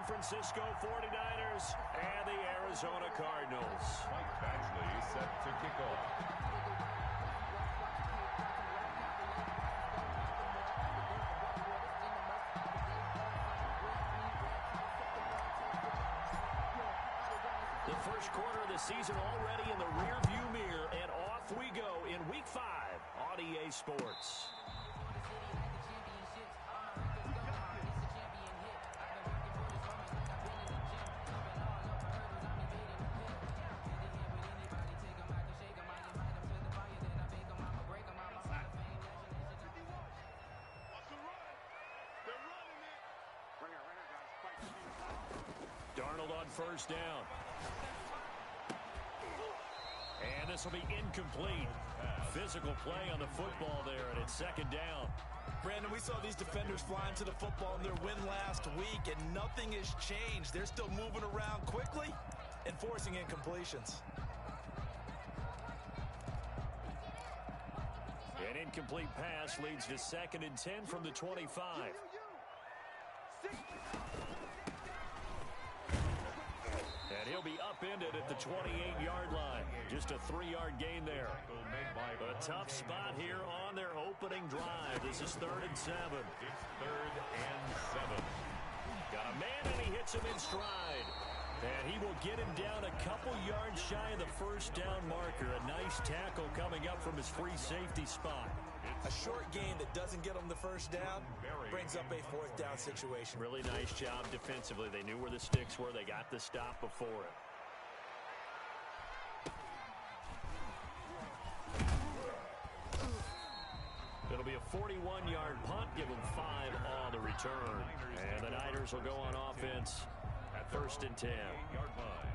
Francisco 49ers and the Arizona Cardinals. Mike Batchley set to kick off. The first quarter of the season already in the rearview mirror, and off we go in Week 5 on EA Sports. Darnold on first down. And this will be incomplete. Physical play on the football there, and it's second down. Brandon, we saw these defenders flying to the football in their win last week, and nothing has changed. They're still moving around quickly and forcing incompletions. An incomplete pass leads to 2nd and 10 from the 25. And he'll be upended at the 28-yard line. Just a 3-yard gain there. A tough spot here on their opening drive. This is 3rd and 7. It's 3rd and 7. Got a man, and he hits him in stride. And he will get him down a couple yards shy of the first down marker. A nice tackle coming up from his free safety spot. A short gain that doesn't get them the first down brings up a 4th down situation. Really nice job defensively. They knew where the sticks were. They got the stop before it. It'll be a 41-yard punt. Give them 5 on the return. And the Niners will go on offense at 1st and 10. 8-yard line.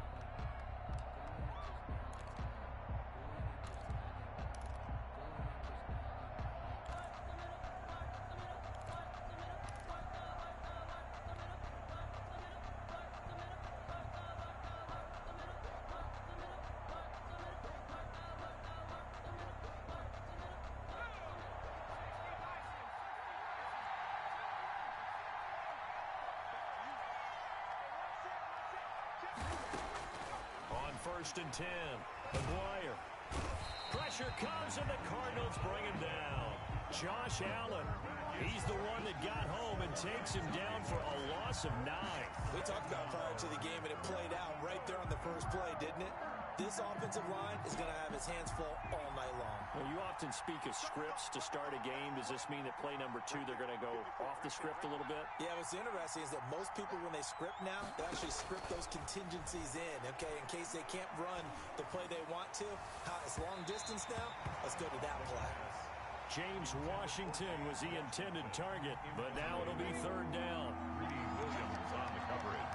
On 1st and 10, McGuire. Pressure comes, and the Cardinals bring him down. Josh Allen, he's the one that got home and takes him down for a loss of 9. We talked about prior to the game, and it played out right there on the first play, didn't it? This offensive line is going to have his hands full all night long. Well, you often speak of scripts to start a game. Does this mean that play number 2, they're going to go off the script a little bit? Yeah, what's interesting is that most people, when they script now, they actually script those contingencies in, okay, in case they can't run the play they want to. It's long distance now. Let's go to that play. James Washington was the intended target, but now it'll be 3rd down. Greedy Williams on the coverage.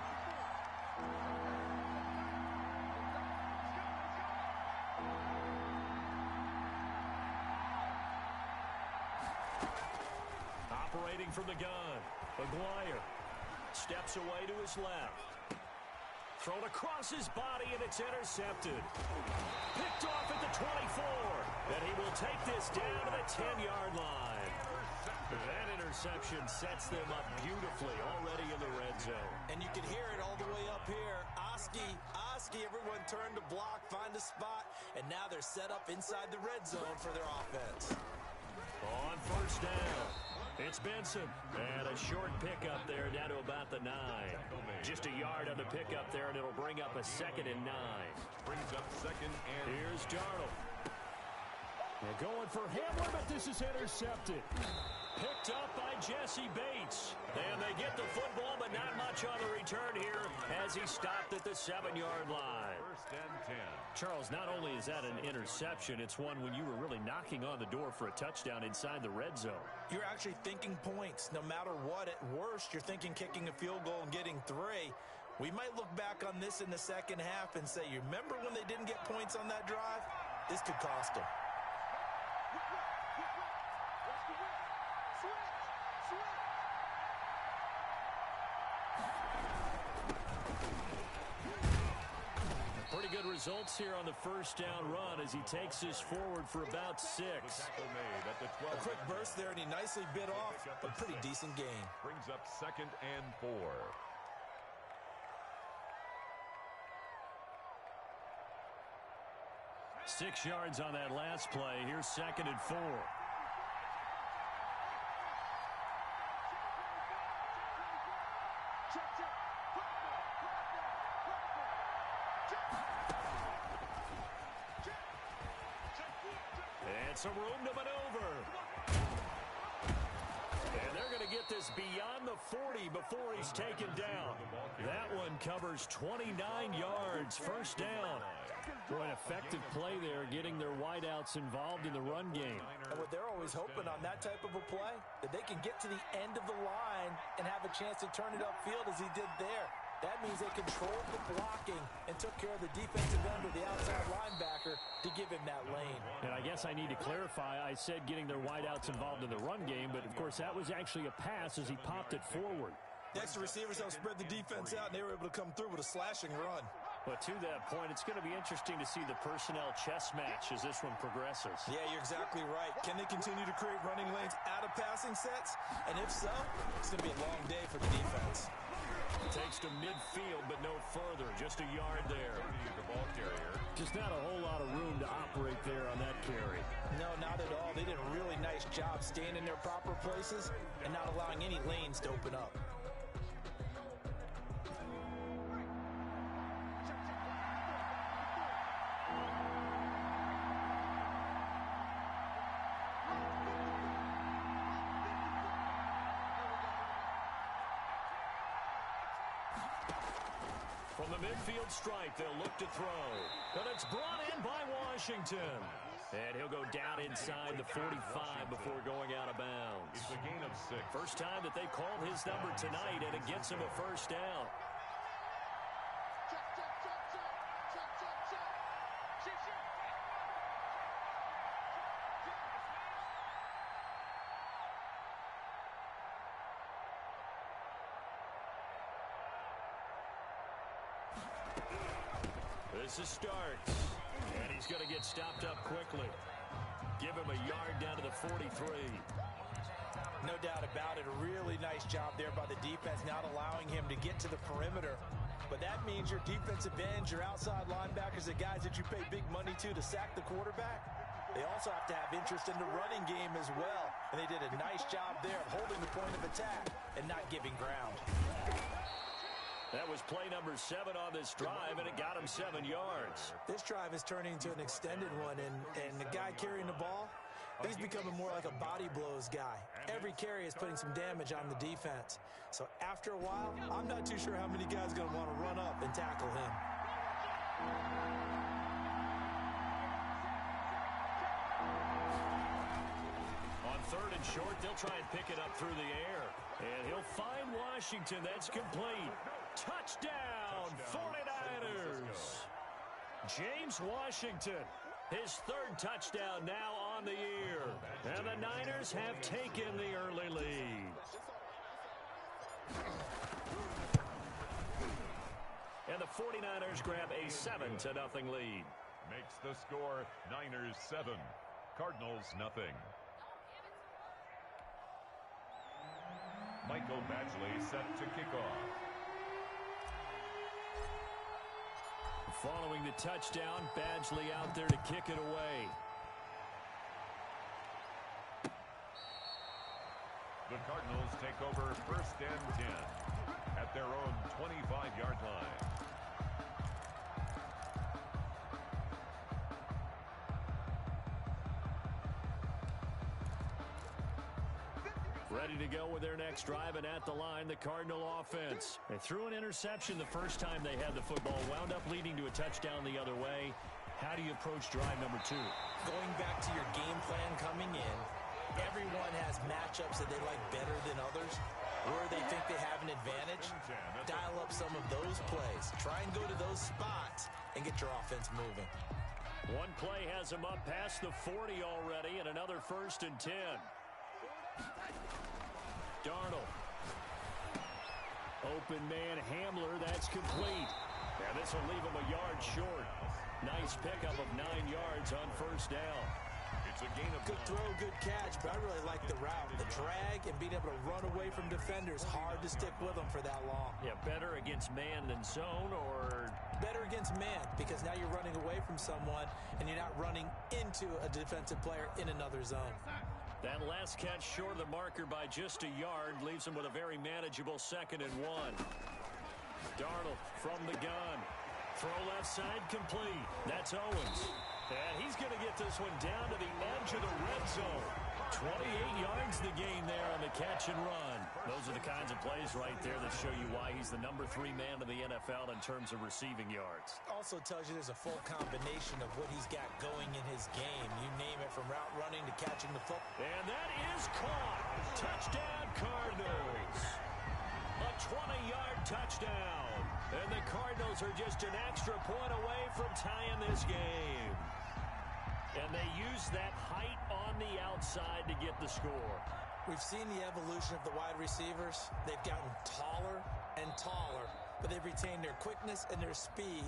Operating from the gun, McGuire steps away to his left. Thrown across his body, and it's intercepted. Picked off at the 24, and he will take this down to the 10-yard line. That interception sets them up beautifully already in the red zone. And you can hear it all the way up here. Oski, everyone turned to block, find a spot, and now they're set up inside the red zone for their offense. On 1st down, it's Benson. And a short pickup there down to about the 9. Just a yard on the pickup there, and it'll bring up a 2nd and 9. Brings up 2nd and... Here's Darnold. They're going for Hamler, but this is intercepted. Picked up by Jesse Bates. And they get the football, but not much on the return here as he stopped at the 7-yard line. 1st and 10. Charles, not only is that an interception, it's one when you were really knocking on the door for a touchdown inside the red zone. You're actually thinking points. No matter what, at worst, you're thinking kicking a field goal and getting 3. We might look back on this in the second half and say, you remember when they didn't get points on that drive? This could cost them. Pretty good results here on the 1st down run as he takes this forward for about 6. Tackle made at the 12. A quick burst there, and he nicely bit off, but pretty decent gain. Brings up 2nd and 4. 6 yards on that last play. Here's 2nd and 4. And some room to maneuver. And they're going to get this beyond the 40 before he's taken down. That one covers 29 yards. First down. Boy, an effective play there, getting their wideouts involved in the run game. And what they're always hoping on that type of a play, that they can get to the end of the line and have a chance to turn it upfield as he did there. That means they controlled the blocking and took care of the defensive end or the outside linebacker to give him that lane. And I guess I need to clarify, I said getting their wideouts involved in the run game, but of course that was actually a pass as he popped it forward. Next, the receivers helped spread the defense out, and they were able to come through with a slashing run. But to that point, it's going to be interesting to see the personnel chess match as this one progresses. Yeah, you're exactly right. Can they continue to create running lanes out of passing sets? And if so, it's going to be a long day for the defense. Takes to midfield, but no further. Just a yard there. The ball carrier. Just not a whole lot of room to operate there on that carry. No, not at all. They did a really nice job staying in their proper places and not allowing any lanes to open up. From the midfield stripe, they'll look to throw. But it's brought in by Washington. And he'll go down inside the 45 before going out of bounds. It's a gain of 6. First time that they called his number tonight, and it gets him a first down. This is Starks, and he's going to get stopped up quickly. Give him a yard down to the 43. No doubt about it. A really nice job there by the defense, not allowing him to get to the perimeter. But that means your defensive ends, your outside linebackers, the guys that you pay big money to sack the quarterback, they also have to have interest in the running game as well. And they did a nice job there of holding the point of attack and not giving ground. That was play number 7 on this drive, and it got him 7 yards. This drive is turning into an extended one, and the guy carrying the ball, he's becoming more like a body blows guy. Every carry is putting some damage on the defense. So after a while, I'm not too sure how many guys are going to want to run up and tackle him. On 3rd and short, they'll try and pick it up through the air. And he'll find Washington. That's complete. Touchdown, 49ers. James Washington, his 3rd touchdown now on the year. And the Niners have taken the early lead. And the 49ers grab a 7-0 lead. Makes the score Niners 7, Cardinals nothing. Michael Badgley set to kick off. Following the touchdown, Badgley out there to kick it away. The Cardinals take over 1st and 10 at their own 25-yard line. Ready to go with their next drive, and at the line, the Cardinal offense. They threw an interception the first time they had the football, wound up leading to a touchdown the other way. How do you approach drive number 2? Going back to your game plan coming in, everyone has matchups that they like better than others, where they think they have an advantage. Dial up some of those plays. Try and go to those spots and get your offense moving. One play has him up past the 40 already, and another 1st and 10. Darnold. Open man Hamler, that's complete. And this will leave him a yard short. Nice pickup of 9 yards on 1st down. It's a gain of good throw, good catch, but I really like the route. The drag and being able to run away from defenders, hard to stick with them for that long. Yeah, better against man than zone, or better against man because now you're running away from someone and you're not running into a defensive player in another zone. That last catch short of the marker by just a yard leaves him with a very manageable 2nd and 1. Darnold from the gun. Throw left side complete. That's Owens. And he's going to get this one down to the edge of the red zone. 28 yards the gain there on the catch and run. Those are the kinds of plays right there that show you why he's the number 3 man in the NFL in terms of receiving yards. Also tells you there's a full combination of what he's got going in his game. You name it, from route running to catching the football. And that is caught. Touchdown Cardinals. A 20-yard touchdown. And the Cardinals are just an extra point away from tying this game. And they use that height on the outside to get the score. We've seen the evolution of the wide receivers. They've gotten taller and taller, but they've retained their quickness and their speed.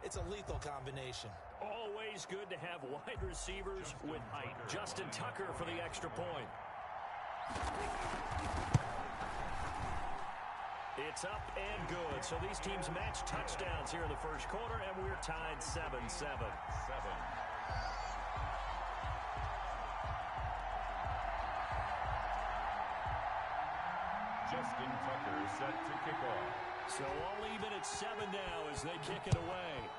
It's a lethal combination. Always good to have wide receivers with height. Justin Tucker for the extra point. It's up and good. So these teams match touchdowns here in the first quarter, and we're tied 7-7. Justin Tucker set to kick off. So all even at 7 now as they kick it away.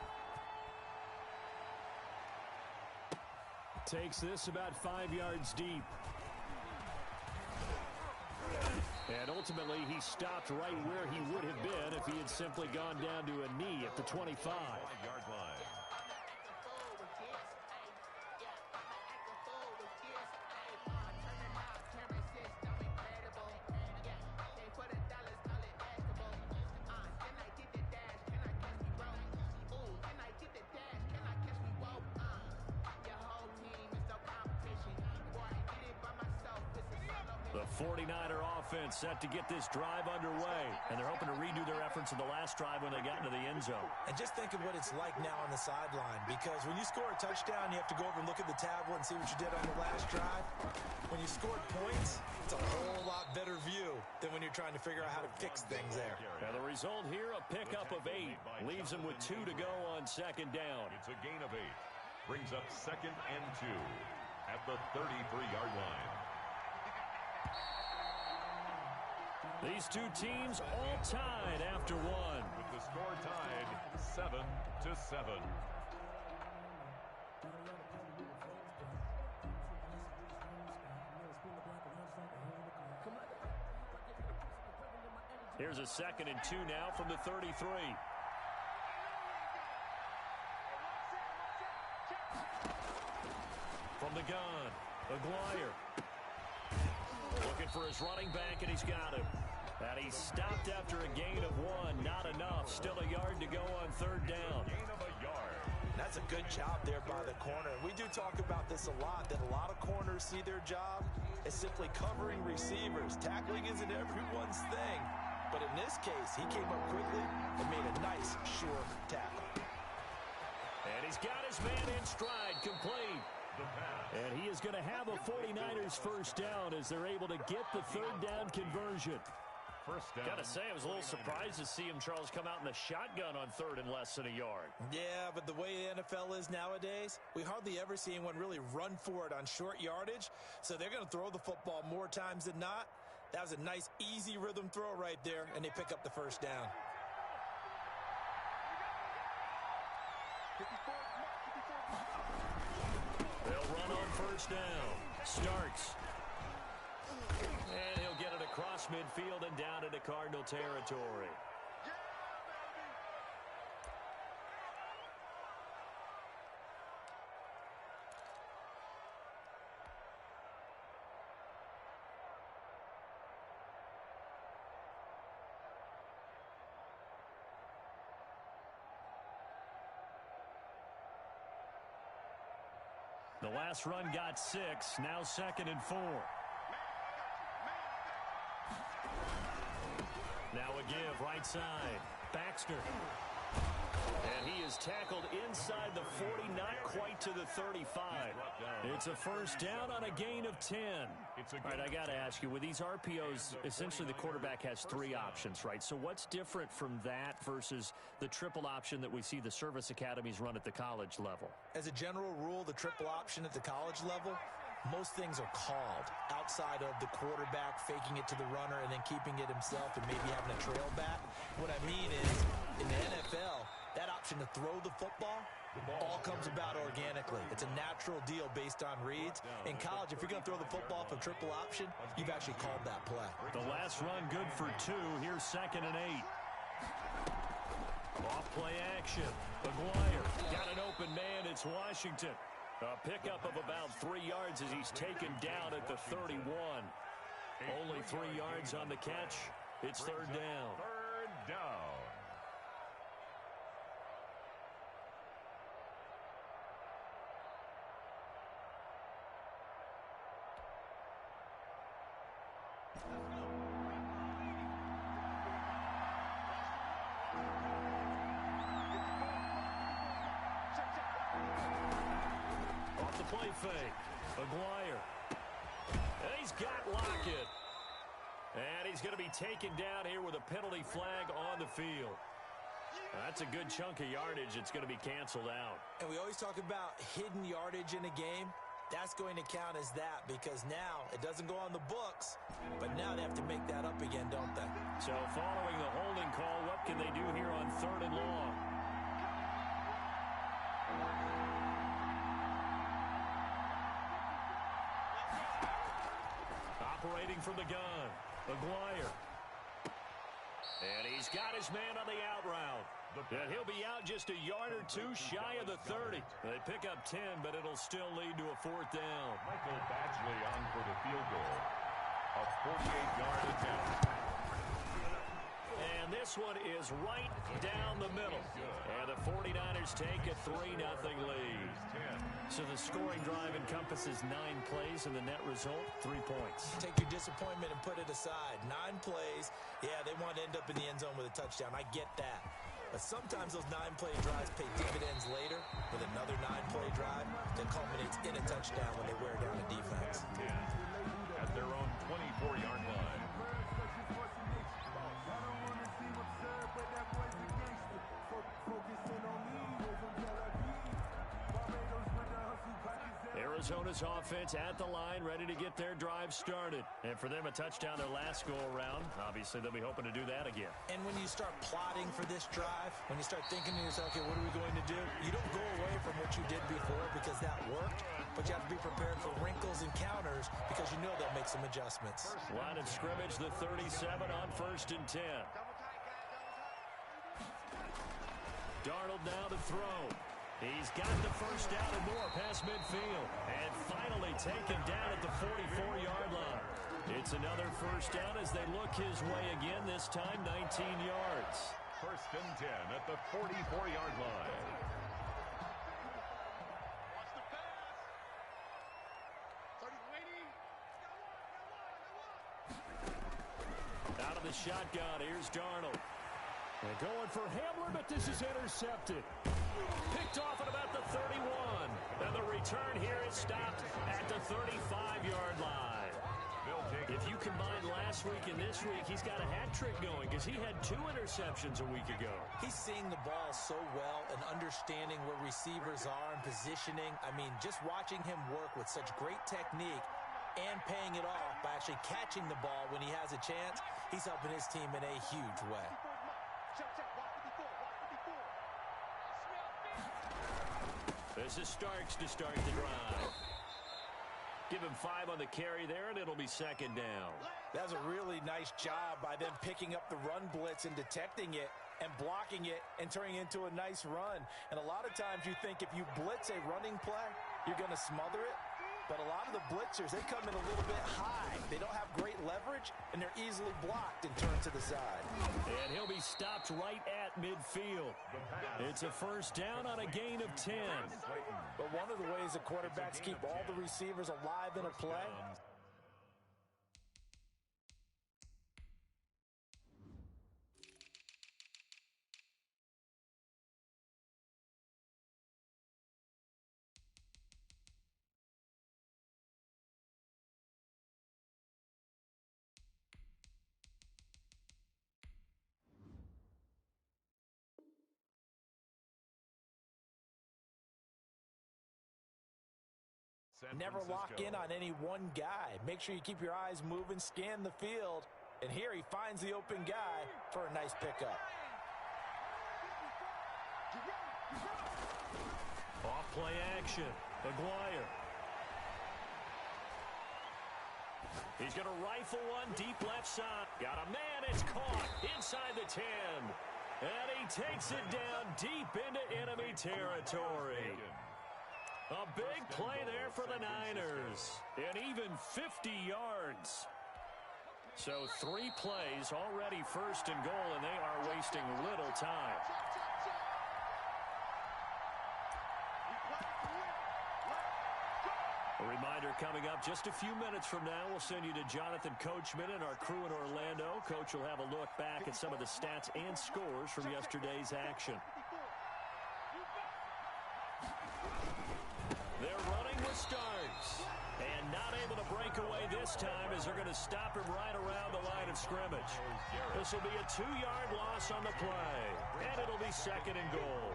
Takes this about 5 yards deep. And ultimately, he stopped right where he would have been if he had simply gone down to a knee at the 25-yard line. The 49er offense set to get this drive underway, and they're hoping to redo their efforts in the last drive when they got into the end zone. And just think of what it's like now on the sideline, because when you score a touchdown, you have to go over and look at the tablet and see what you did on the last drive. When you scored points, it's a whole lot better view than when you're trying to figure out how to fix things there. Now the result here, a pickup of 8, leaves them with 2 to go on 2nd down. It's a gain of 8. Brings up 2nd and 2 at the 33-yard line. These two teams all tied after 1. With the score tied 7-7. Here's a 2nd and 2 now from the 33. From the gun, Aguirre. Looking for his running back, and he's got him. And he stopped after a gain of 1. Not enough. Still a yard to go on 3rd down. Gain of a yard. That's a good job there by the corner. We do talk about this a lot, that a lot of corners see their job as simply covering receivers. Tackling isn't everyone's thing. But in this case, he came up quickly and made a nice, sure tackle. And he's got his man in stride, complete. And he is going to have a 49ers first down as they're able to get the 3rd down conversion. First down. Gotta say, I was a little surprised to see him, Charles, come out in the shotgun on 3rd and less than a yard. Yeah, but the way the NFL is nowadays, we hardly ever see anyone really run for it on short yardage. So they're going to throw the football more times than not. That was a nice, easy rhythm throw right there, and they pick up the first down. They'll run on first down. Starks. And he'll get it across midfield and down into Cardinal territory. The last run got 6, now 2nd and 4. Now a give, right side. Baxter. And he is tackled inside the 40, not quite to the 35. It's a first down on a gain of 10. All right, I got to ask you, with these RPOs, essentially the quarterback has three options, right? So what's different from that versus the triple option that we see the service academies run at the college level? As a general rule, the triple option at the college level, most things are called outside of the quarterback faking it to the runner and then keeping it himself and maybe having a trail back. What I mean is, in the NFL, that option to throw the football all comes about organically. It's a natural deal based on reads. In college, if you're going to throw the football for triple option, you've actually called that play. The last run good for 2. Here's 2nd and 8. Off play action. Maguire got an open man. It's Washington. A pickup of about 3 yards as he's taken down at the 31. Only 3 yards on the catch. It's 3rd down. 3rd down. Off the play fake. Maguire. And he's got Lockett. And he's going to be taken down here with a penalty flag on the field. That's a good chunk of yardage. It's going to be canceled out. And we always talk about hidden yardage in a game. That's going to count as that because now it doesn't go on the books, but now they have to make that up again, don't they? So following the holding call, what can they do here on 3rd and long? Operating from the gun, Maguire. And he's got his man on the out route. And he'll be out just a yard or 2 shy of the 30. They pick up 10, but it'll still lead to a 4th down. Michael Badgley on for the field goal. A 48-yard attempt. And this one is right down the middle. And the 49ers take a 3-0 lead. So the scoring drive encompasses 9 plays, and the net result, 3 points. Take your disappointment and put it aside. 9 plays. Yeah, they want to end up in the end zone with a touchdown. I get that. But sometimes those 9-play drives pay dividends later with another 9-play drive that culminates in a touchdown when they wear down a defense. At their own 24-yard line. Arizona's offense at the line, ready to get their drive started. And for them, a touchdown their last go-around. Obviously, they'll be hoping to do that again. And when you start plotting for this drive, when you start thinking to yourself, okay, what are we going to do? You don't go away from what you did before because that worked, but you have to be prepared for wrinkles and counters because you know they'll make some adjustments. Line of scrimmage, the 37 on 1st and 10. Darnold now to throw. He's got the first down and more past midfield. And finally taken down at the 44-yard line. It's another first down as they look his way again, this time 19 yards. 1st and 10 at the 44-yard line. Out of the shotgun, here's Darnold. And going for Hamler, but this is intercepted. Picked off at about the 31. And the return here is stopped at the 35-yard line. If you combine last week and this week, he's got a hat trick going because he had 2 interceptions a week ago. He's seeing the ball so well and understanding where receivers are and positioning. I mean, just watching him work with such great technique and paying it off by actually catching the ball when he has a chance, he's helping his team in a huge way. This is Starks to start the drive. Give him 5 on the carry there, and it'll be 2nd down. That was a really nice job by them picking up the run blitz and detecting it and blocking it and turning it into a nice run. And a lot of times you think if you blitz a running play, you're going to smother it. But a lot of the blitzers, they come in a little bit high. They don't have great leverage, and they're easily blocked and turned to the side. And he'll be stopped right at midfield. It's a first down on a gain of 10. But one of the ways the quarterbacks keep all the receivers alive in a play San Never lock Francisco. in on any one guy. Make sure you keep your eyes moving, scan the field. And here he finds the open guy for a nice pickup. Off play action. Aguirre. He's going to rifle one deep left side. Got a man. It's caught inside the 10. And he takes it down deep into enemy territory. A big play there for the Niners. And even 50 yards. So 3 plays already first and goal, and they are wasting little time. A reminder coming up just a few minutes from now, we'll send you to Jonathan Coachman and our crew in Orlando. Coach will have a look back at some of the stats and scores from yesterday's action. They're running with Starks. And not able to break away this time as they're going to stop him right around the line of scrimmage. This will be a 2-yard loss on the play. And it'll be second and goal.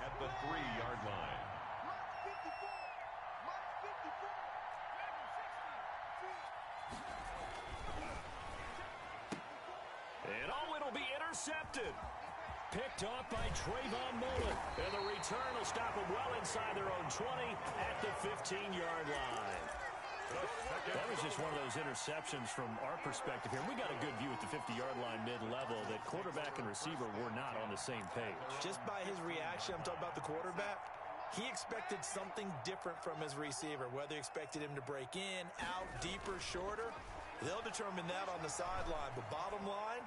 At the 3-yard line. And it'll be intercepted. Picked off by Trayvon Mullen. And the return will stop them well inside their own 20 at the 15-yard line. That was just one of those interceptions from our perspective here. We got a good view at the 50-yard line mid-level that quarterback and receiver were not on the same page. Just by his reaction, I'm talking about the quarterback, he expected something different from his receiver, whether he expected him to break in, out, deeper, shorter. They'll determine that on the sideline. But bottom line,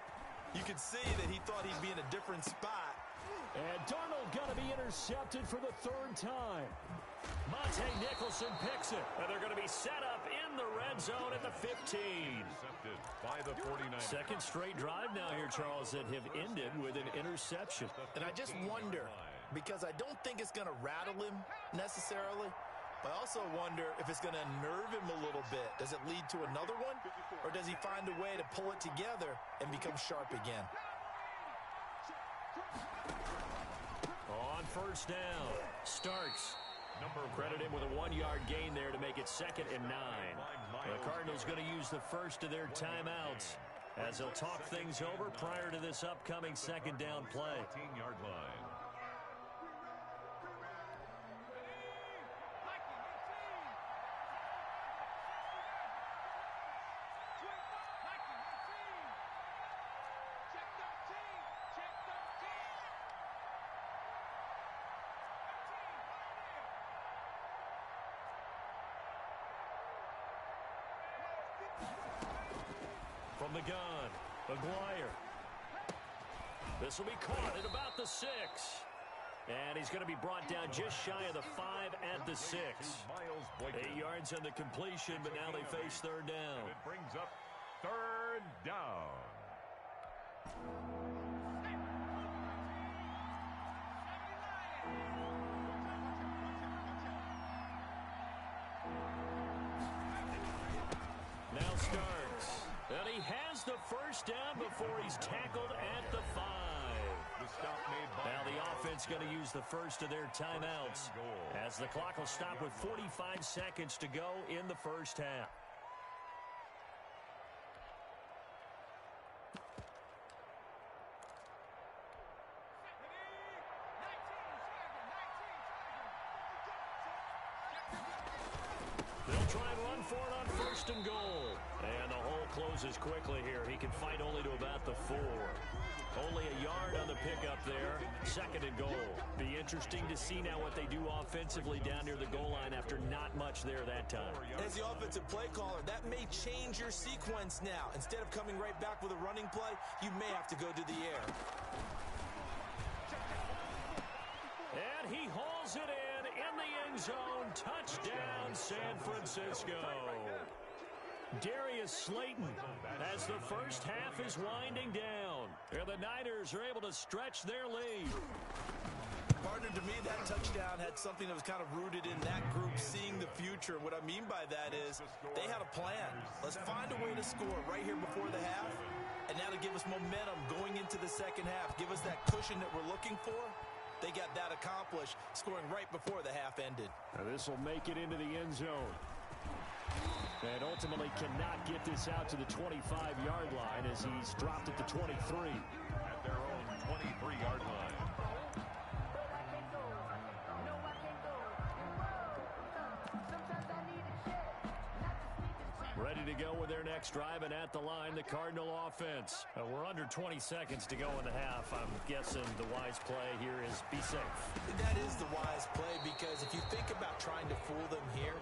you could see that he thought he'd be in a different spot. And Darnold going to be intercepted for the 3rd time. Monte Nicholson picks it. And they're going to be set up in the red zone at the 15. Intercepted by the 49ers. Second straight drive now here, Charles, that have ended with an interception. And I just wonder, because I don't think it's going to rattle him necessarily, but I also wonder if it's going to unnerve him a little bit. Does it lead to another one? Or does he find a way to pull it together and become sharp again? On first down, Starks. Credit him with a 1-yard gain there to make it 2nd and 9. The Cardinals going to use the first of their timeouts as they'll talk things over prior to this upcoming 2nd down play. 15-yard line. From the gun, Aguirre. This will be caught at about the 6. And he's going to be brought down just shy of the 5 at the 6. 8 yards on the completion, but now they face 3rd down. And it brings up 3rd down. Now Starks. And he has the first down before he's tackled at the 5. The stop made by Now the offense going to use the first of their timeouts as the clock will stop with 45 seconds to go in the first half. They'll try and run for it on first and goal. And the hole closes quickly here. He can fight only to about the 4. Only a yard on the pickup there. 2nd and goal. Be interesting to see now what they do offensively down near the goal line after not much there that time. As the offensive play caller, that may change your sequence now. Instead of coming right back with a running play, you may have to go to the air. And he hauls it in the end zone. Touchdown, San Francisco. Darius Slayton as the first half is winding down. And the Niners are able to stretch their lead. Partner, to me, that touchdown had something that was kind of rooted in that group seeing the future. What I mean by that is they had a plan. Let's find a way to score right here before the half, and that'll give us momentum going into the second half. Give us that cushion that we're looking for. they got that accomplished, scoring right before the half ended. Now this will make it into the end zone. And ultimately cannot get this out to the 25-yard line as he's dropped at the 23. At their own 23-yard line. Ready to go with their next drive, and at the line, the Cardinal offense. We're under 20 seconds to go in the half. I'm guessing the wise play here is be safe. That is the wise play, because if you think about trying to fool them here,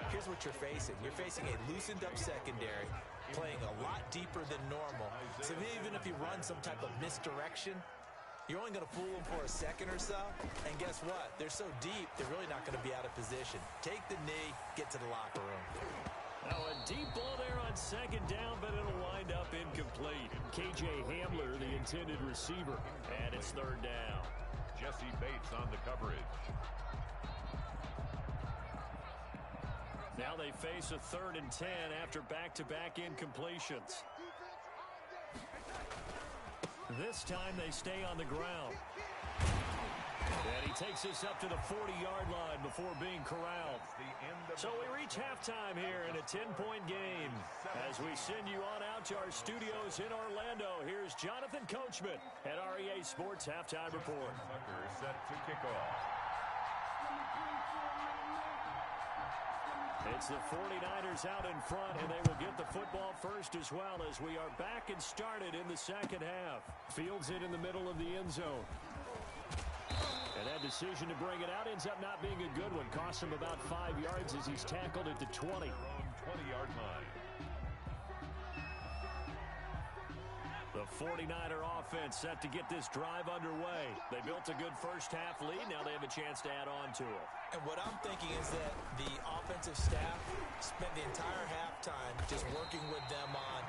here's what you're facing. You're facing a loosened-up secondary, playing a lot deeper than normal. So even if you run some type of misdirection, you're only going to fool them for a second or so. And guess what? They're so deep, they're really not going to be out of position. Take the knee, get to the locker room. Now a deep ball there on second down, but it'll wind up incomplete. KJ Hamler, the intended receiver, and it's third down. Jesse Bates on the coverage. Now they face a 3rd and 10 after back-to-back incompletions. This time they stay on the ground. And he takes us up to the 40-yard line before being corralled. So we reach halftime here in a 10-point game. As we send you on out to our studios in Orlando, here's Jonathan Coachman at REA Sports Halftime Report. Tucker set to kick off. It's the 49ers out in front, and they will get the football first as well as we are back and started in the second half. Fields it in the middle of the end zone. And that decision to bring it out ends up not being a good one. Costs him about 5 yards as he's tackled at the 20. 20-yard line. The 49er offense set to get this drive underway. They built a good first half lead. Now they have a chance to add on to it. And what I'm thinking is that the offensive staff spent the entire halftime just working with them on,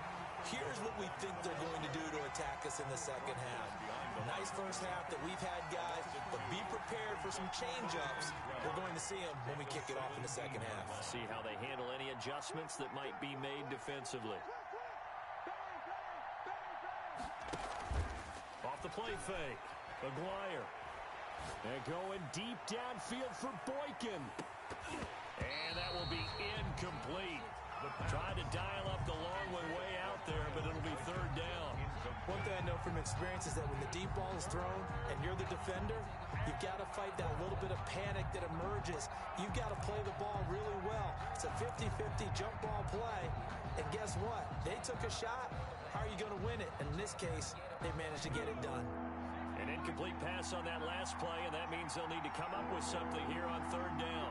here's what we think they're going to do to attack us in the second half. Nice first half that we've had, guys, but be prepared for some change-ups. We're going to see them when we kick it off in the second half. See how they handle any adjustments that might be made defensively. Off the play fake, Aguirre. And going deep downfield for Boykin. And that will be incomplete. Trying to dial up the long one way out there, but it'll be third down. One thing I know from experience is that when the deep ball is thrown and you're the defender, you've got to fight that little bit of panic that emerges. You've got to play the ball really well. It's a 50-50 jump ball play. And guess what? They took a shot. How are you going to win it? And in this case, they managed to get it done. An incomplete pass on that last play, and that means they'll need to come up with something here on third down.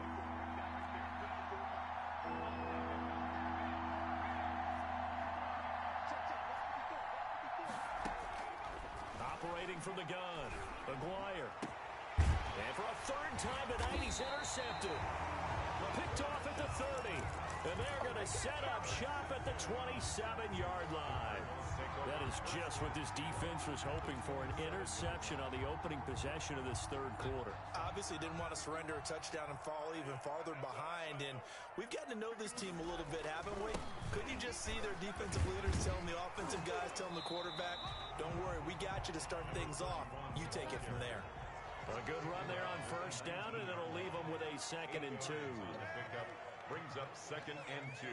Operating from the gun, Aguirre. And for a third time tonight, he's intercepted. Picked off at the 30. And they're going to set up shop at the 27-yard line. That is just what this defense was hoping for, an interception on the opening possession of this third quarter. Obviously didn't want to surrender a touchdown and fall even farther behind, and we've gotten to know this team a little bit, haven't we? Couldn't you just see their defensive leaders telling the offensive guys, telling the quarterback, don't worry, we got you to start things off. You take it from there. A good run there on first down, and it'll leave them with a 2nd and 2. Brings up 2nd and 2.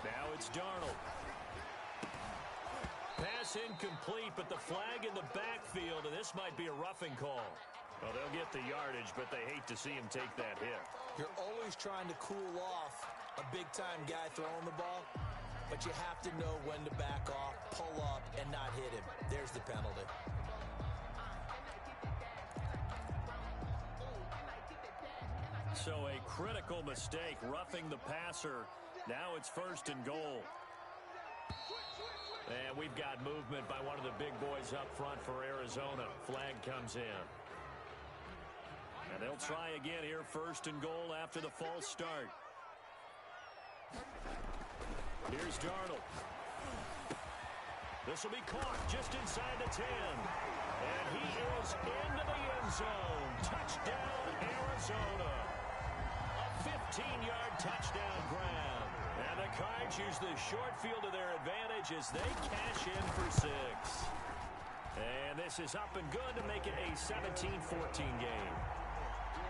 Now it's Darnold. Pass incomplete, but the flag in the backfield, and this might be a roughing call. Well, they'll get the yardage, but they hate to see him take that hit. You're always trying to cool off a big-time guy throwing the ball, but you have to know when to back off, pull up, and not hit him. There's the penalty. So a critical mistake, roughing the passer. Now it's 1st and goal. And we've got movement by one of the big boys up front for Arizona. Flag comes in. And they'll try again here, 1st and goal after the false start. Here's Darnold. This will be caught just inside the 10. And he is into the end zone. Touchdown, Arizona. A 15-yard touchdown grab. And the Cards use the short field to their advantage as they cash in for 6. And this is up and good to make it a 17-14 game.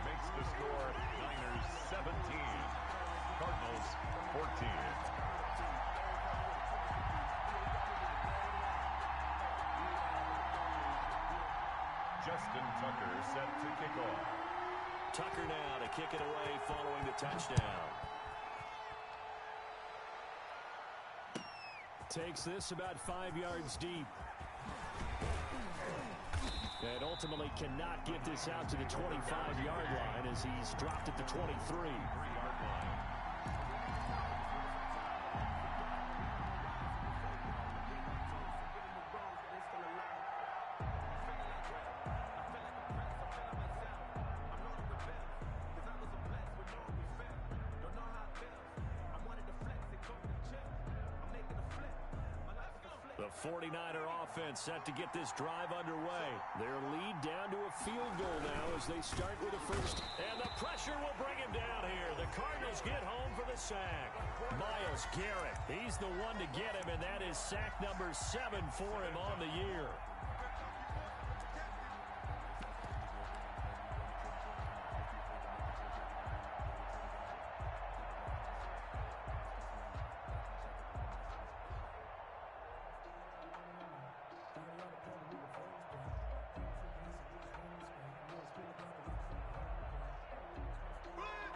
Makes the score Niners 17, Cardinals 14. Justin Tucker set to kick off. Tucker now to kick it away following the touchdown. Takes this about 5 yards deep. And ultimately cannot get this out to the 25-yard line as he's dropped at the 23. 3-yard line. The 49er offense set to get this drive underway. Their lead down to a field goal now as they start with a first. And the pressure will bring him down here. The Cardinals get home for the sack. Myles Garrett, he's the one to get him, and that is sack number 7 for him on the year.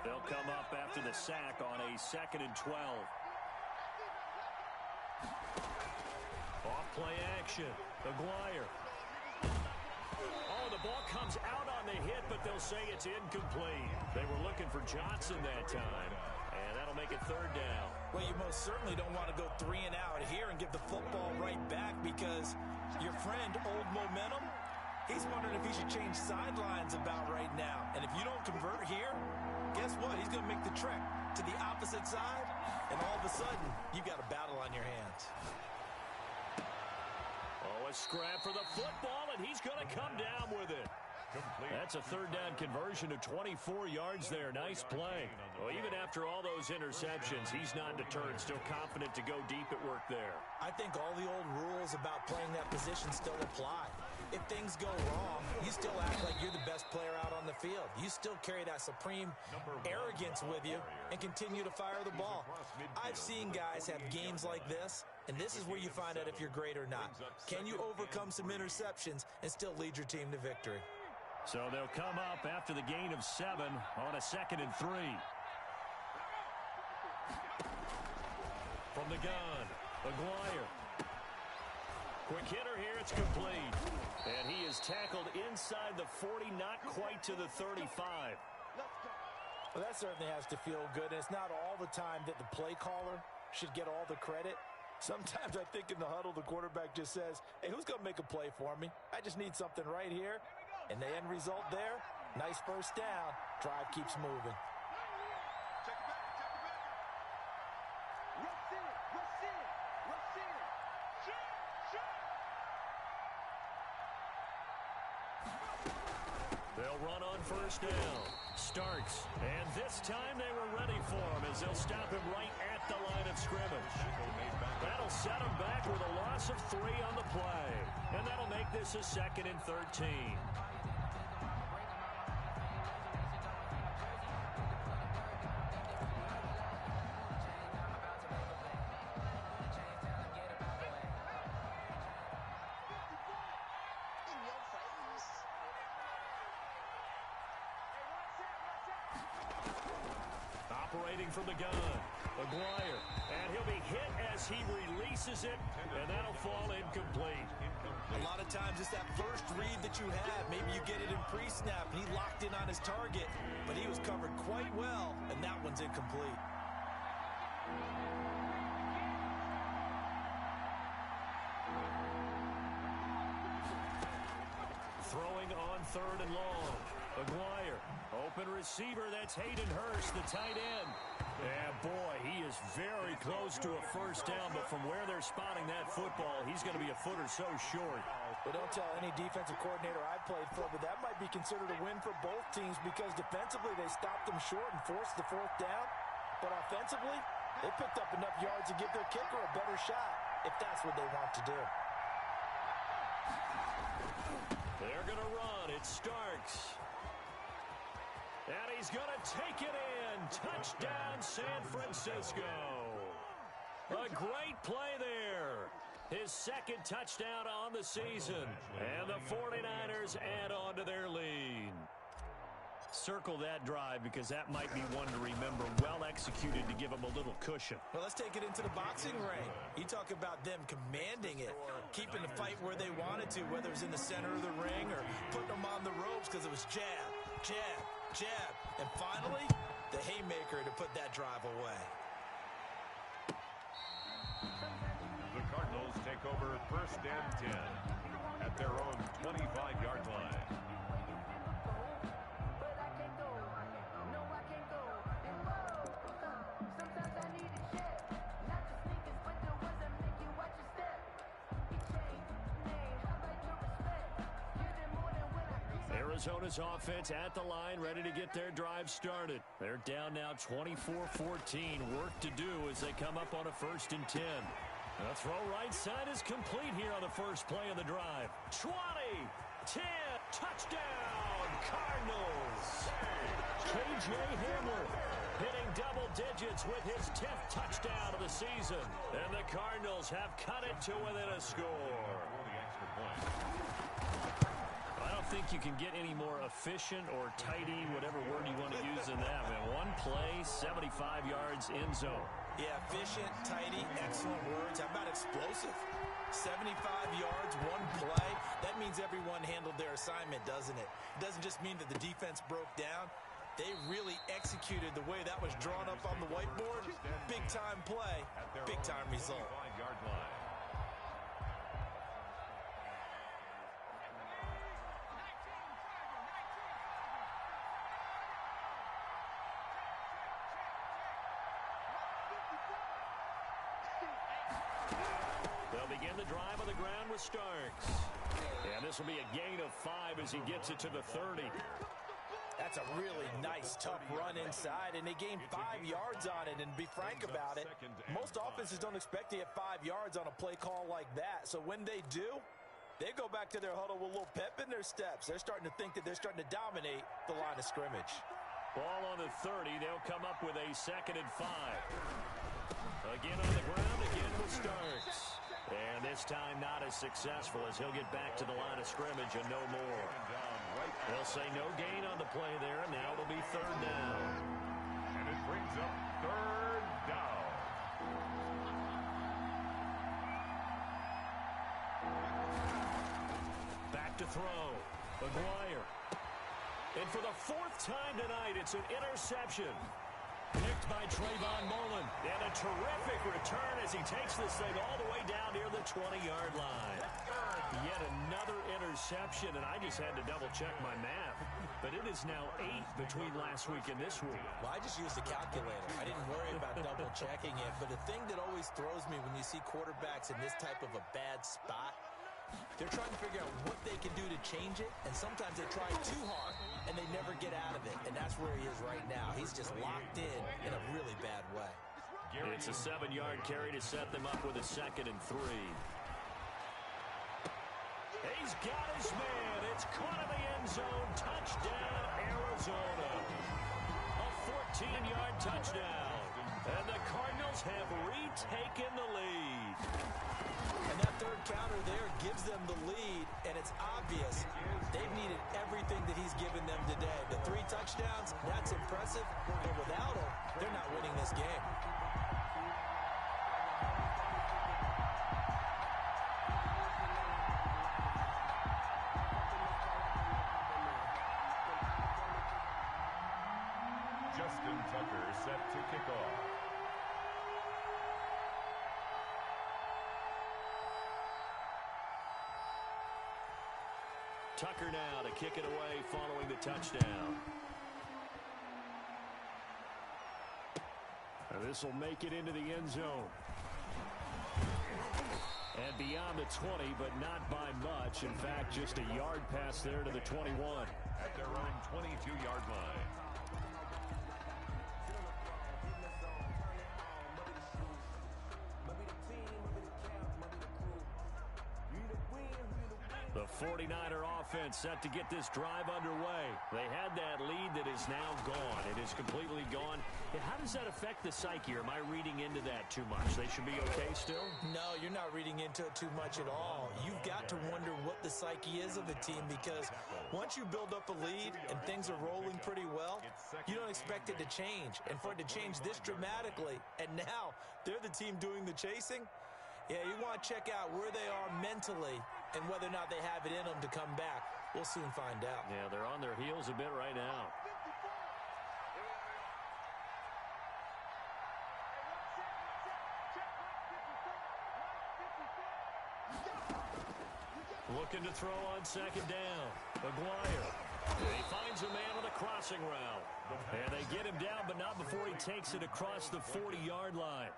They'll come up after the sack on a 2nd and 12. Off play action. Aguirre. Oh, the ball comes out on the hit, but they'll say it's incomplete. They were looking for Johnson that time, and that'll make it 3rd down. Well, you most certainly don't want to go 3 and out here and give the football right back because your friend, Old Momentum, he's wondering if he should change sidelines about right now. And if you don't convert here, guess what? He's going to make the trek to the opposite side, and all of a sudden, you've got a battle on your hands. Oh, a scrap for the football, and he's going to come down with it. Complete. That's a 3rd down conversion of 24 yards there. Nice play. Well, even after all those interceptions, he's not deterred, still confident to go deep at work there. I think all the old rules about playing that position still apply. If things go wrong, you still act like you're the best player out on the field. You still carry that supreme arrogance with you and continue to fire the ball. I've seen guys have games like this, and this is where you find out if you're great or not. Can you overcome some interceptions and still lead your team to victory? So they'll come up after the gain of 7 on a 2nd and 3. From the gun, Aguirre. Quick hitter here, it's complete. And he is tackled inside the 40, not quite to the 35. Well, that certainly has to feel good. And it's not all the time that the play caller should get all the credit. Sometimes I think in the huddle, the quarterback just says, hey, who's going to make a play for me? I just need something right here. And the end result there, nice first down. Drive keeps moving. They'll run on first down. Starks. And this time they were ready for him as they'll stop him right at the line of scrimmage. That'll set him back with a loss of 3 on the play. And that'll make this a 2nd and 13. Operating from the gun, Aguirre, and he'll be hit as he releases it, and that'll fall incomplete. A lot of times it's that first read that you have. Maybe you get it in pre-snap, and he locked in on his target, but he was covered quite well, and that one's incomplete. Throwing on 3rd and long. Aguirre, open receiver, that's Hayden Hurst, the tight end. Yeah, boy, he is very close to a first down, but from where they're spotting that football, he's going to be a foot or so short. But don't tell any defensive coordinator I played for, but that might be considered a win for both teams because defensively they stopped them short and forced the 4th down. But offensively, they picked up enough yards to give their kicker a better shot if that's what they want to do. They're going to run. It's Starks. And he's going to take it in. Touchdown, San Francisco. A great play there. His second touchdown on the season. And the 49ers add on to their lead. Circle that drive because that might be one to remember. Well executed to give him a little cushion. Well, let's take it into the boxing ring. You talk about them commanding it, keeping the fight where they wanted to, whether it was in the center of the ring or putting them on the ropes because it was jab, jab, jab. And finally, the haymaker to put that drive away. The Cardinals take over first and 10 at their own 25-yard line. Arizona's offense at the line, ready to get their drive started. They're down now 24-14. Work to do as they come up on a 1st and 10. The throw right side is complete here on the first play of the drive. 20, 10, touchdown, Cardinals. K.J. Hamler hitting double digits with his 10th touchdown of the season. And the Cardinals have cut it to within a score. I don't think you can get any more efficient or tidy, whatever word you want to use in that. Man, one play, 75 yards in zone. Yeah, efficient, tidy, excellent words. How about explosive? 75 yards, one play. That means everyone handled their assignment, doesn't it? It doesn't just mean that the defense broke down. They really executed the way that was drawn up on the whiteboard. Big-time play, big-time result. Begin the drive on the ground with Starks. And this will be a gain of 5 as he gets it to the 30. That's a really nice, tough run inside, and they gained 5 yards on it. And be frank about it, most offenses don't expect to get 5 yards on a play call like that. So when they do, they go back to their huddle with a little pep in their steps. They're starting to think that they're starting to dominate the line of scrimmage. Ball on the 30. They'll come up with a 2nd and 5. Again on the ground, again with Starks. And this time not as successful as he'll get back to the line of scrimmage and no more. They'll say no gain on the play there, and now it'll be 3rd down. And it brings up 3rd down. Back to throw. McGuire. And for the 4th time tonight, it's an interception. Picked by Trayvon Mullen. And a terrific return as he takes this thing all the way down near the 20-yard line. Yet another interception, and I just had to double-check my math. But it is now 8 between last week and this week. Well, I just used a calculator. I didn't worry about double-checking it. But the thing that always throws me when you see quarterbacks in this type of a bad spot, they're trying to figure out what they can do to change it, and sometimes they try too hard, and they never get out of it, and that's where he is right now. He's just locked in a really bad way. It's a 7-yard carry to set them up with a 2nd and 3. He's got his man. It's caught in the end zone. Touchdown, Arizona. A 14-yard touchdown, and the Cardinals have retaken the lead. And that 3rd counter there gives them the lead, and it's obvious they've needed everything that he's given them today. The 3 touchdowns, that's impressive, but without him, they're not winning this game. Justin Tucker set to kick off. Tucker now to kick it away following the touchdown. This will make it into the end zone. And beyond the 20, but not by much. In fact, just a yard pass there to the 21. At their own 22-yard line. The 49er offense set to get this drive underway. They had that lead that is now gone. It is completely gone. And how does that affect the psyche? Or am I reading into that too much? They should be okay still? No, you're not reading into it too much at all. You've got to wonder what the psyche is of a team, because once you build up a lead and things are rolling pretty well, you don't expect it to change. And for it to change this dramatically, and now they're the team doing the chasing, yeah, you want to check out where they are mentally and whether or not they have it in them to come back. We'll soon find out. Yeah, they're on their heels a bit right now. Looking to throw on second down. Maguire. He finds a man on the crossing route. And they get him down, but not before he takes it across the 40-yard line.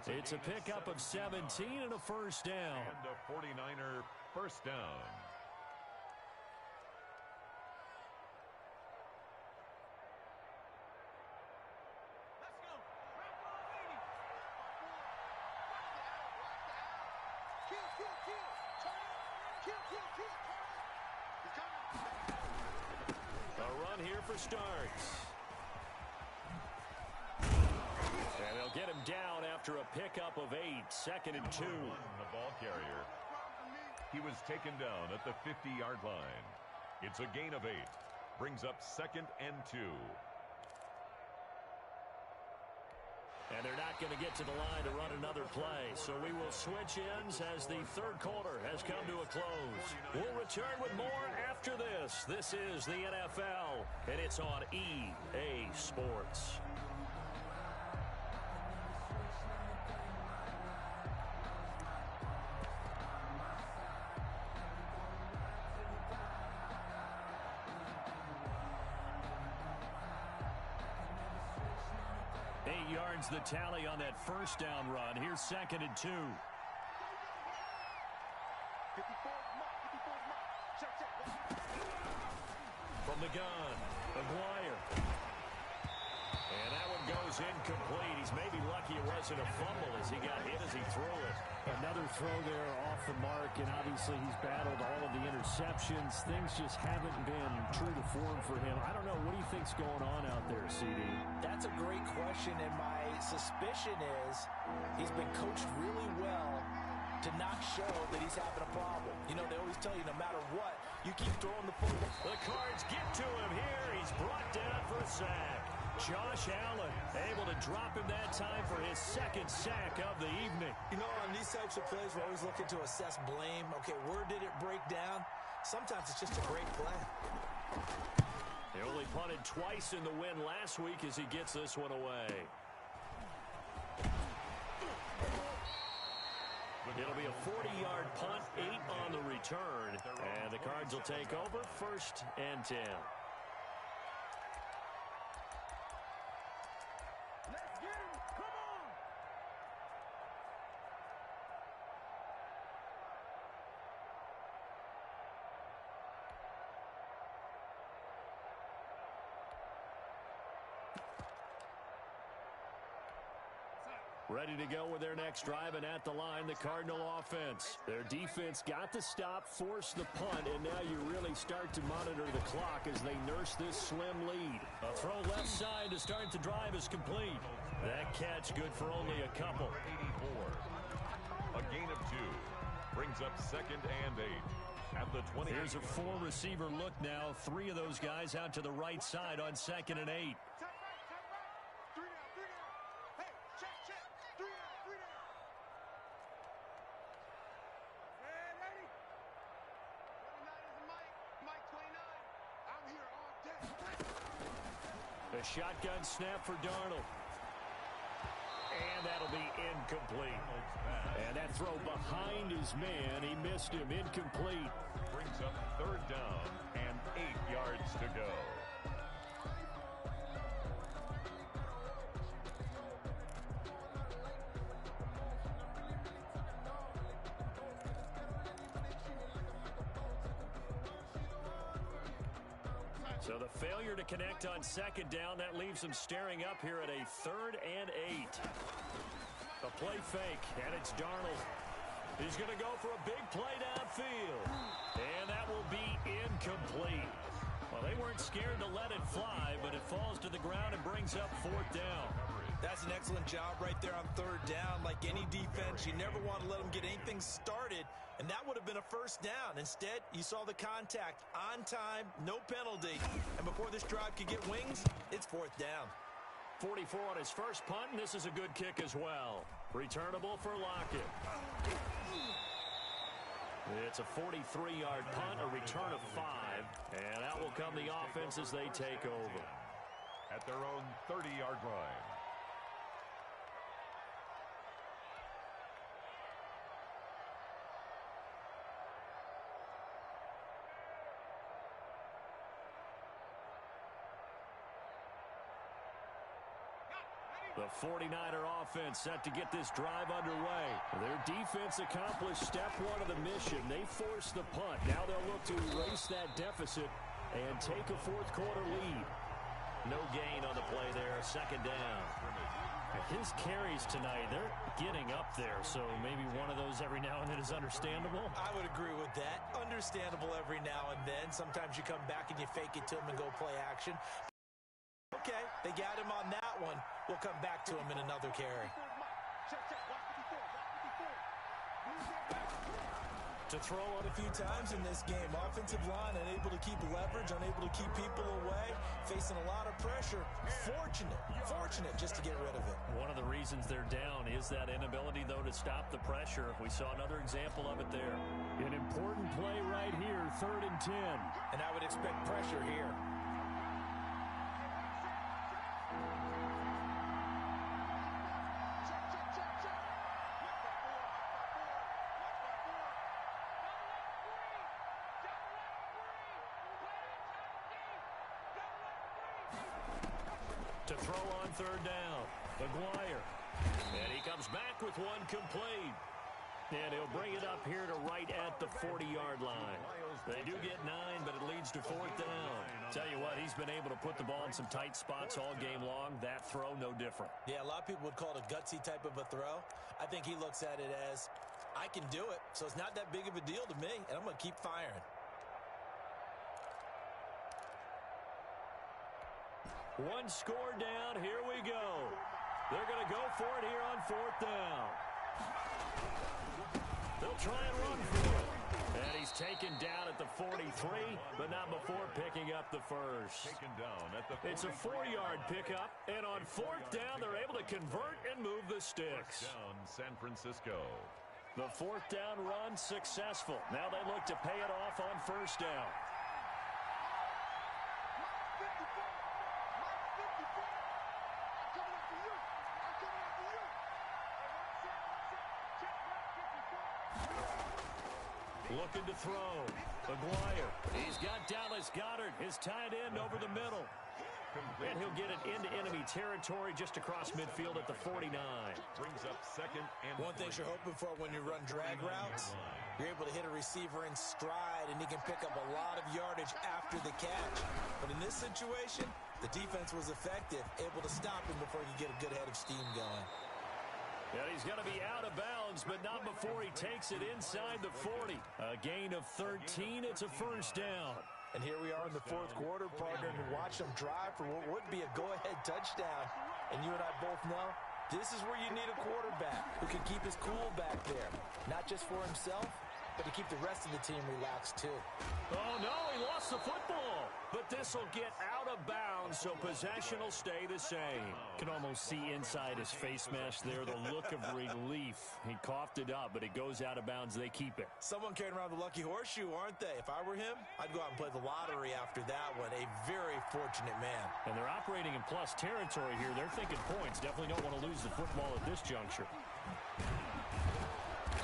It's a pickup of 17 and a first down. And a 49er first down. A run here for starts. And they'll get him down after a pickup of 8, 2nd and 2. The ball carrier. He was taken down at the 50-yard line. It's a gain of 8. Brings up 2nd and 2. And they're not going to get to the line to run another play. So we will switch ends as the third quarter has come to a close. We'll return with more after this. This is the NFL, and it's on EA Sports. Yards the tally on that first down run. Here's 2nd and 2. From the gun, Maguire. And that one goes incomplete. He's maybe lucky it wasn't a fumble as he got hit as he threw it. Another throw there off the mark, and obviously he's battled all of the interceptions. Things just haven't been true to form for him. I don't know. What do you think's going on out there, CD? That's a great question, and my suspicion is he's been coached really well to not show that he's having a problem. You know, they always tell you no matter what, you keep throwing the football. The Cards get to him here. He's brought down for a sack. Josh Allen able to drop him that time for his 2nd sack of the evening. You know, on these types of plays, we're always looking to assess blame. Okay, where did it break down? Sometimes it's just a great play. They only punted twice in the win last week as he gets this one away. It'll be a 40-yard punt, 8 on the return. And the Cards will take over 1st and 10. Ready to go with their next drive, and at the line, the Cardinal offense. Their defense got the stop, forced the punt, and now you really start to monitor the clock as they nurse this slim lead. A throw left side to start the drive is complete. That catch good for only a couple. 84. A gain of 2. Brings up 2nd and 8. At the 20. Here's a 4-receiver look now. 3 of those guys out to the right side on 2nd and 8. A shotgun snap for Darnold. And that'll be incomplete. And that throw behind his man, he missed him. Incomplete. Brings up 3rd down and 8 yards to go. So the failure to connect on 2nd down, that leaves them staring up here at a 3rd and 8. A play fake, and it's Darnold. He's going to go for a big play downfield. And that will be incomplete. Well, they weren't scared to let it fly, but it falls to the ground and brings up fourth down. That's an excellent job right there on third down. Like any defense, you never want to let them get anything started, and that would have been a first down. Instead, you saw the contact on time, no penalty, and before this drive could get wings, it's fourth down. 44 on his first punt, and this is a good kick as well. Returnable for Lockett. It's a 43-yard punt, a return of 5, and out will come the offense as they take over. At their own 30-yard line. The 49er offense set to get this drive underway. Their defense accomplished step one of the mission. They forced the punt. Now they'll look to erase that deficit and take a fourth-quarter lead. No gain on the play there. Second down. His carries tonight, they're getting up there, so maybe one of those every now and then is understandable. I would agree with that. Understandable every now and then. Sometimes you come back and you fake it to him and go play action. Okay, they got him on that one. We'll come back to him in another carry. To throw out a few times in this game. Offensive line unable to keep leverage, unable to keep people away, facing a lot of pressure. Fortunate just to get rid of it. One of the reasons they're down is that inability, though, to stop the pressure. We saw another example of it there. An important play right here, 3rd and 10. And I would expect pressure here. To throw on third down, McGuire. And he comes back with one complete. And he'll bring it up here to right at the 40-yard line. They do get 9, but it leads to fourth down. Tell you what, he's been able to put the ball in some tight spots all game long. That throw, no different. Yeah, a lot of people would call it a gutsy type of a throw. I think he looks at it as, I can do it, so it's not that big of a deal to me, and I'm going to keep firing. One score down. Here we go. They're going to go for it here on fourth down. They'll try and run for it. And he's taken down at the 43, but not before picking up the first. Taken down at the 43. It's a 4-yard pickup, and on fourth down, they're able to convert and move the sticks. Down San Francisco. The fourth down run successful. Now they look to pay it off on first down. Looking to throw. McGuire. He's got Dallas Goedert, his tight end, over the middle. And he'll get it into enemy territory just across midfield at the 49. Brings up second and One thing you're hoping for when you run drag routes, you're able to hit a receiver in stride, and he can pick up a lot of yardage after the catch. But in this situation, the defense was effective, able to stop him before he could get a good head of steam going. And he's going to be out of bounds, but not before he takes it inside the 40. A gain of 13. It's a first down. And here we are in the fourth quarter, partner, and watch them drive for what would be a go-ahead touchdown. And you and I both know this is where you need a quarterback who can keep his cool back there. Not just for himself, but to keep the rest of the team relaxed too. Oh, no, he lost the football. But this will get out of bounds, so possession will stay the same. Can almost see inside his face mask there, the look of relief. He coughed it up, but it goes out of bounds. They keep it. Someone carrying around the lucky horseshoe, aren't they? If I were him, I'd go out and play the lottery after that one. A very fortunate man. And they're operating in plus territory here. They're thinking points. Definitely don't want to lose the football at this juncture.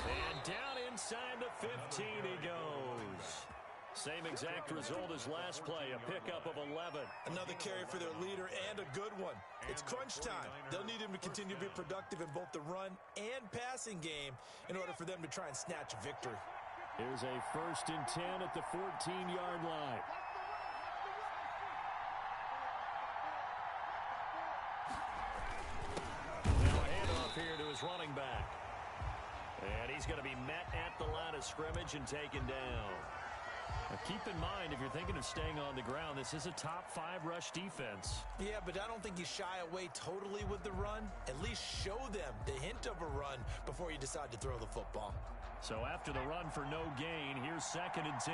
And down inside the 15 he goes. Same exact result as last play, a pickup of 11. Another carry for their leader and a good one. It's crunch time. They'll need him to continue to be productive in both the run and passing game in order for them to try and snatch a victory. Here's a 1st and 10 at the 14-yard line. Now a handoff here to his running back. And he's going to be met at the line of scrimmage and taken down. Now keep in mind, if you're thinking of staying on the ground, this is a top-5 rush defense. Yeah, but I don't think you shy away totally with the run. At least show them the hint of a run before you decide to throw the football. So after the run for no gain, here's 2nd and 10.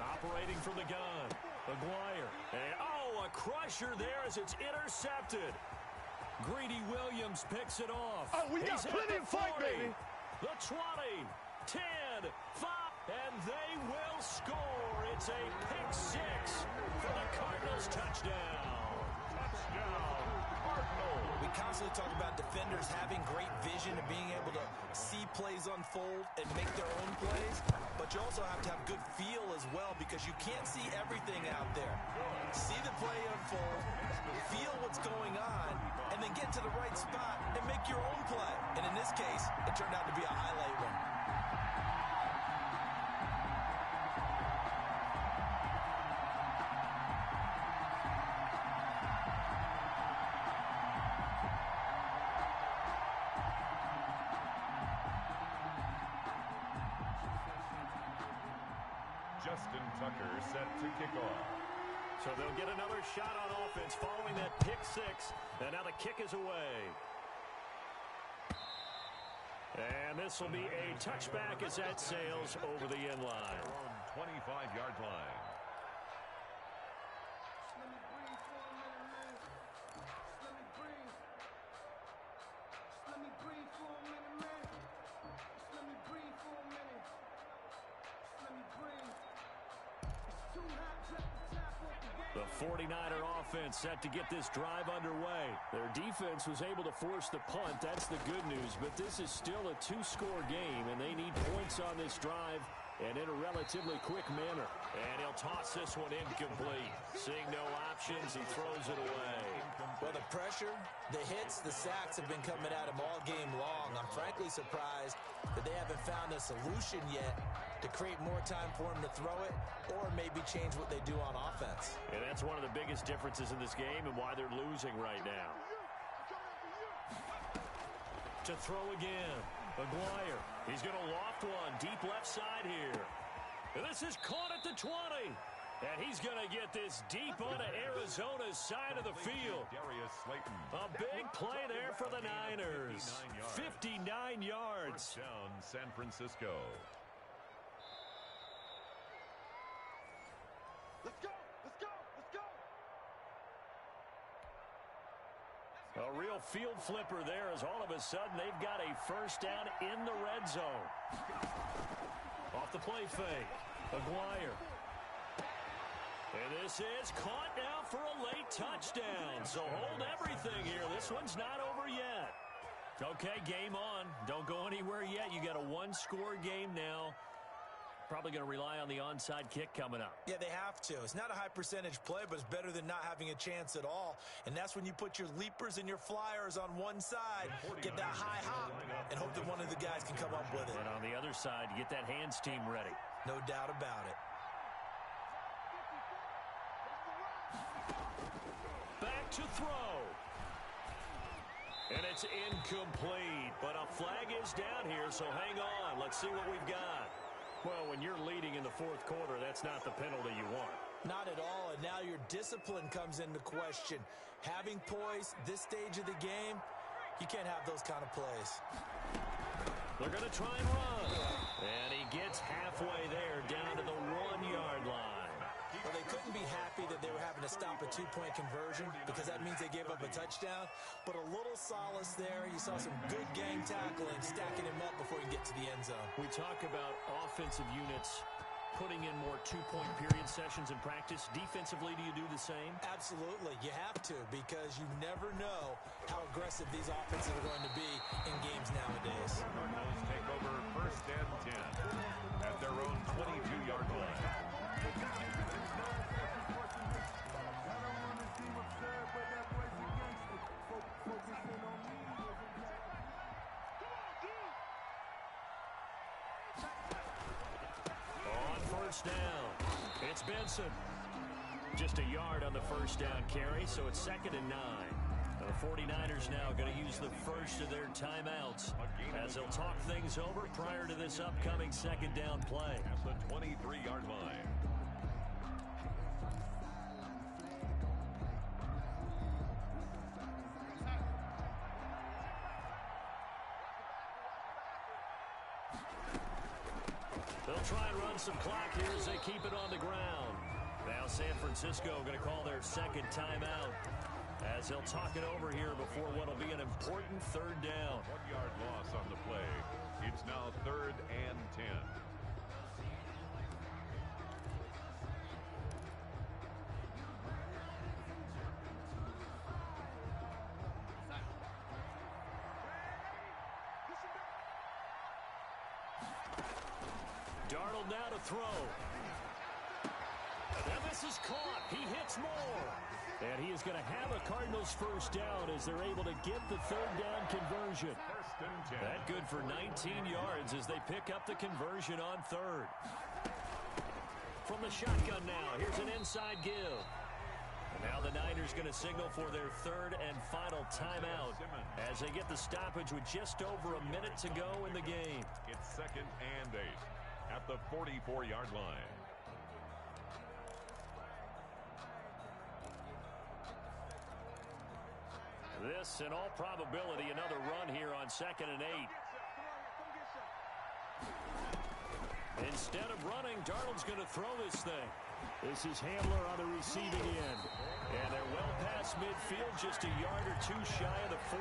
Operating from the gun, Maguire. And, a crusher there as it's intercepted. Greedy Williams picks it off. Oh, we got plenty of fight, baby. The 20, 10, 5, and they will score. It's a pick 6 for the Cardinals touchdown. Touchdown, Cardinals. We constantly talk about defenders having great vision and being able to see plays unfold and make their own plays, but you also have to have good feel as well because you can't see everything out there. See the play unfold, feel what's going on, and then get to the right spot and make your own play. And in this case, it turned out to be a highlight one. Justin Tucker set to kick off. So they'll get another shot on offense following that pick 6. And now the kick is away. And this will be a touchback as that sails over the end line. 25-yard line. The 49er offense set to get this drive underway. Their defense was able to force the punt. That's the good news. But this is still a 2-score game, and they need points on this drive and in a relatively quick manner. And he'll toss this one incomplete. Seeing no options, he throws it away. Well, the pressure, the hits, the sacks have been coming at him all game long. I'm frankly surprised that they haven't found a solution yet to create more time for him to throw it or maybe change what they do on offense. And that's one of the biggest differences in this game and why they're losing right now. To throw again, Maguire. He's going to loft one deep left side here. And this is caught at the 20. And he's going to get this deep onto Arizona's side of the field. Darius Slayton. A big play there for the Niners. 59 yards. Down San Francisco. Let's go! Let's go! Let's go! A real field flipper there as all of a sudden they've got a first down in the red zone. Off the play fake. Maguire. And this is caught now for a late touchdown. So hold everything here. This one's not over yet. Okay, game on. Don't go anywhere yet. You got a 1-score game now. Probably going to rely on the onside kick coming up. Yeah, they have to. It's not a high percentage play, but it's better than not having a chance at all. And that's when you put your leapers and your flyers on one side, get that high hop, and hope that one of the guys can come up with it. And on the other side, get that hands team ready. No doubt about it. Back to throw. And it's incomplete, but a flag is down here, so hang on. Let's see what we've got. Well, when you're leading in the fourth quarter, that's not the penalty you want. Not at all, and now your discipline comes into question. Having poise this stage of the game, you can't have those kind of plays. They're going to try and run. And he gets halfway there, down to the 1-yard line. Well, they couldn't be happy that they were having to stop a 2-point conversion because that means they gave up a touchdown. But a little solace there. You saw some good gang tackling, stacking him up before you get to the end zone. We talk about offensive units putting in more 2-point period sessions in practice. Defensively, do you do the same? Absolutely. You have to because you never know how aggressive these offenses are going to be in games nowadays. Cardinals take over first and 10 at their own 22-yard line. Down. It's Benson. Just a yard on the first down carry, so it's 2nd and 9. The 49ers now going to use the first of their timeouts as they'll talk things over prior to this upcoming second down play. At the 23-yard line. They'll try and run some clock here as they keep it on the ground. Now San Francisco going to call their second timeout as they'll talk it over here before what will be an important third down. 1-yard loss on the play. It's now 3rd and 10. Darnold now to throw. And this is caught. He hits more. And he is going to have a Cardinals first down as they're able to get the third down conversion. 1st and 10. That good for 19 yards as they pick up the conversion on third. From the shotgun now, here's an inside give. And now the Niners going to signal for their third and final timeout as they get the stoppage with just over a minute to go in the game. It's 2nd and 8 at the 44-yard line. This, in all probability, another run here on 2nd and 8. Instead of running, Darnold's going to throw this thing. This is Hamler on the receiving end. And they're well past midfield, just a yard or two shy of the 40.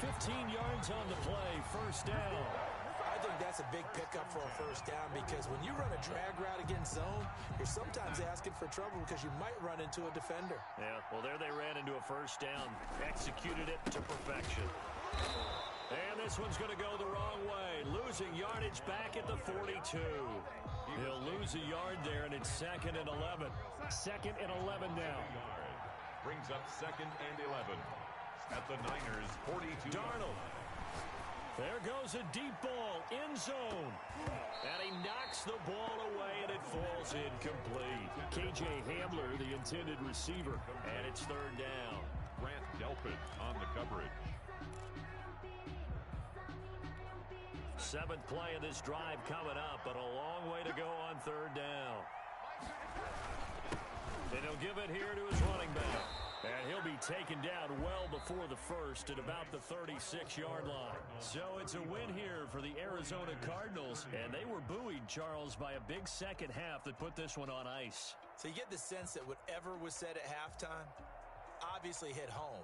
15 yards on the play, first down. I think that's a big pickup for a first down because when you run a drag route against zone, you're sometimes asking for trouble because you might run into a defender. Yeah, well, there they ran into a first down. Executed it to perfection. And this one's going to go the wrong way. Losing yardage back at the 42. He'll lose a yard there, and it's 2nd and 11. 2nd and 11 now. Brings up 2nd and 11 at the Niners' 42. Darnold. There goes a deep ball, end zone. And he knocks the ball away, and it falls incomplete. KJ Hamler, the intended receiver. And it's third down. Grant Delpit on the coverage. 7th play of this drive coming up, but a long way to go on third down. And he'll give it here to his running back. And he'll be taken down well before the first at about the 36-yard line. So it's a win here for the Arizona Cardinals. And they were buoyed, Charles, by a big second half that put this one on ice. So you get the sense that whatever was said at halftime obviously hit home.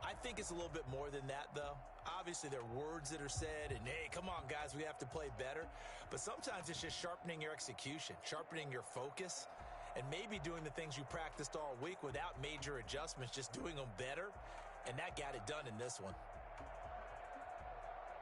I think it's a little bit more than that, though. Obviously, there are words that are said, and, hey, come on, guys, we have to play better. But sometimes it's just sharpening your execution, sharpening your focus, and maybe doing the things you practiced all week without major adjustments, just doing them better, and that got it done in this one.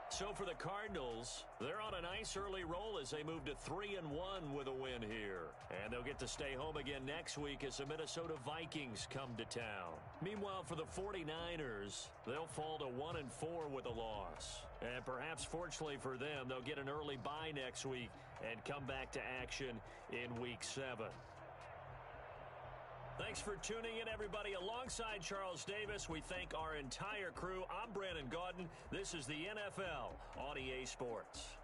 So for the Cardinals, they're on a nice early roll as they move to 3-1 with a win here. And they'll get to stay home again next week as the Minnesota Vikings come to town. Meanwhile, for the 49ers, they'll fall to 1-4 with a loss. And perhaps fortunately for them, they'll get an early bye next week and come back to action in Week 7. Thanks for tuning in, everybody. Alongside Charles Davis, we thank our entire crew. I'm Brandon Gaudin. This is the NFL on EA Sports.